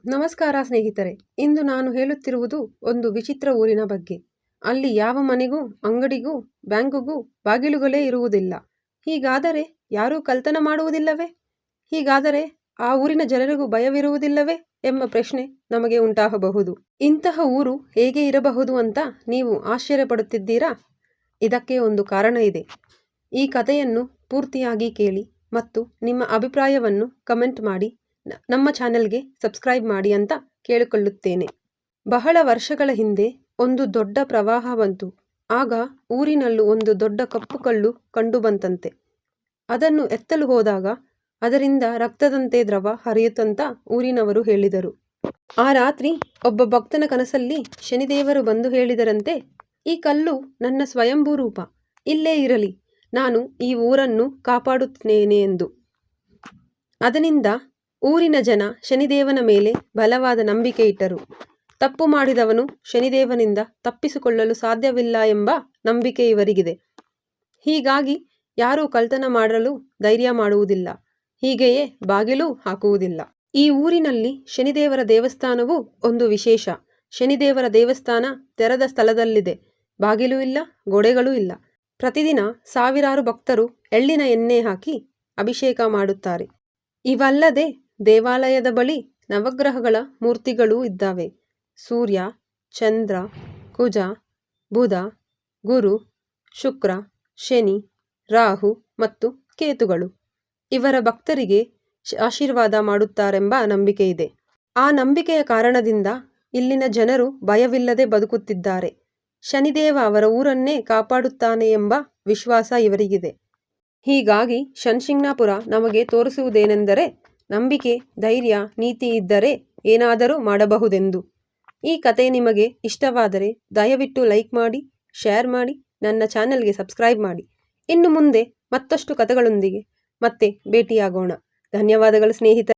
ನಮಸ್ಕಾರ ಸ್ನೇಹಿತರೆ, ಇಂದು ನಾನು ಹೇಳುತ್ತಿರುವುದು ಒಂದು ವಿಚಿತ್ರ ಊರಿನ ಬಗ್ಗೆ. ಅಲ್ಲಿ ಯಾವ ಮನೆಗೂ, ಅಂಗಡಿಗೂ, ಬ್ಯಾಂಕಿಗೂ ಬಾಗಿಲುಗಳೇ ಇರುವುದಿಲ್ಲ. ಹೀಗಾದರೆ ಯಾರೂ ಕಳ್ಳತನ ಮಾಡುವುದಿಲ್ಲವೇ? ಹೀಗಾದರೆ ಆ ಊರಿನ ಜನರಿಗೂ ಭಯವಿರುವುದಿಲ್ಲವೇ ಎಂಬ ಪ್ರಶ್ನೆ ನಮಗೆ ಉಂಟಾಗಬಹುದು. ಇಂತಹ ಊರು ಹೇಗೆ ಇರಬಹುದು ಅಂತ ನೀವು ಆಶ್ಚರ್ಯಪಡುತ್ತಿದ್ದೀರಾ? ಇದಕ್ಕೆ ಒಂದು ಕಾರಣ ಇದೆ. ಈ ಕಥೆಯನ್ನು ಪೂರ್ತಿಯಾಗಿ ಕೇಳಿ ಮತ್ತು ನಿಮ್ಮ ಅಭಿಪ್ರಾಯವನ್ನು ಕಮೆಂಟ್ ಮಾಡಿ ನಮ್ಮ ಚಾನೆಲ್ಗೆ ಸಬ್ಸ್ಕ್ರೈಬ್ ಮಾಡಿ ಅಂತ ಕೇಳಿಕೊಳ್ಳುತ್ತೇನೆ. ಬಹಳ ವರ್ಷಗಳ ಹಿಂದೆ ಒಂದು ದೊಡ್ಡ ಪ್ರವಾಹ ಬಂತು. ಆಗ ಊರಿನಲ್ಲೂ ಒಂದು ದೊಡ್ಡ ಕಪ್ಪು ಕಲ್ಲು ಕಂಡುಬಂತಂತೆ. ಅದನ್ನು ಎತ್ತಲು ಹೋದಾಗ ಅದರಿಂದ ರಕ್ತದಂತೆ ದ್ರವ ಹರಿಯುತ್ತಂತ ಊರಿನವರು ಹೇಳಿದರು. ಆ ರಾತ್ರಿ ಒಬ್ಬ ಭಕ್ತನ ಕನಸಲ್ಲಿ ಶನಿದೇವರು ಬಂದು ಹೇಳಿದರಂತೆ, ಈ ಕಲ್ಲು ನನ್ನ ಸ್ವಯಂಭೂ ರೂಪ, ಇಲ್ಲೇ ಇರಲಿ, ನಾನು ಈ ಊರನ್ನು ಕಾಪಾಡುತ್ತೇನೆ ಎಂದು. ಅದರಿಂದ ಊರಿನ ಜನ ಶನಿದೇವನ ಮೇಲೆ ಬಲವಾದ ನಂಬಿಕೆ ಇಟ್ಟರು. ತಪ್ಪು ಮಾಡಿದವನು ಶನಿದೇವನಿಂದ ತಪ್ಪಿಸಿಕೊಳ್ಳಲು ಸಾಧ್ಯವಿಲ್ಲ ಎಂಬ ನಂಬಿಕೆ ಇವರಿಗಿದೆ. ಹೀಗಾಗಿ ಯಾರೂ ಕಳ್ಳತನ ಮಾಡಲು ಧೈರ್ಯ ಮಾಡುವುದಿಲ್ಲ, ಹೀಗೆಯೇ ಬಾಗಿಲು ಹಾಕುವುದಿಲ್ಲ. ಈ ಊರಿನಲ್ಲಿ ಶನಿದೇವರ ದೇವಸ್ಥಾನವು ಒಂದು ವಿಶೇಷ. ಶನಿದೇವರ ದೇವಸ್ಥಾನ ತೆರೆದ ಸ್ಥಳದಲ್ಲಿದೆ. ಬಾಗಿಲು ಇಲ್ಲ, ಗೋಡೆಗಳೂ ಇಲ್ಲ. ಪ್ರತಿದಿನ ಸಾವಿರಾರು ಭಕ್ತರು ಎಳ್ಳಿನ ಎಣ್ಣೆ ಹಾಕಿ ಅಭಿಷೇಕ ಮಾಡುತ್ತಾರೆ. ಇವಲ್ಲದೆ ದೇವಾಲಯದ ಬಳಿ ನವಗ್ರಹಗಳ ಮೂರ್ತಿಗಳೂ ಇದ್ದಾವೆ. ಸೂರ್ಯ, ಚಂದ್ರ, ಕುಜ, ಬುಧ, ಗುರು, ಶುಕ್ರ, ಶನಿ, ರಾಹು ಮತ್ತು ಕೇತುಗಳು ಇವರ ಭಕ್ತರಿಗೆ ಆಶೀರ್ವಾದ ಮಾಡುತ್ತಾರೆಂಬ ನಂಬಿಕೆ ಇದೆ. ಆ ನಂಬಿಕೆಯ ಕಾರಣದಿಂದ ಇಲ್ಲಿನ ಜನರು ಭಯವಿಲ್ಲದೆ ಬದುಕುತ್ತಿದ್ದಾರೆ. ಶನಿದೇವ ಅವರ ಊರನ್ನೇ ಕಾಪಾಡುತ್ತಾನೆ ಎಂಬ ವಿಶ್ವಾಸ ಇವರಿಗಿದೆ. ಹೀಗಾಗಿ ಶನಿಶಿಂಗಣಾಪುರ ನಮಗೆ ತೋರಿಸುವುದೇನೆಂದರೆ, ನಂಬಿಕೆ, ಧೈರ್ಯ, ನೀತಿ ಇದ್ದರೆ ಏನಾದರೂ ಮಾಡಬಹುದೆಂದು. ಈ ಕತೆ ನಿಮಗೆ ಇಷ್ಟವಾದರೆ ದಯವಿಟ್ಟು ಲೈಕ್ ಮಾಡಿ, ಶೇರ್ ಮಾಡಿ, ನನ್ನ ಚಾನೆಲ್ಗೆ ಸಬ್ಸ್ಕ್ರೈಬ್ ಮಾಡಿ. ಇನ್ನು ಮುಂದೆ ಮತ್ತಷ್ಟು ಕಥೆಗಳೊಂದಿಗೆ ಮತ್ತೆ ಭೇಟಿಯಾಗೋಣ. ಧನ್ಯವಾದಗಳು ಸ್ನೇಹಿತರೆ.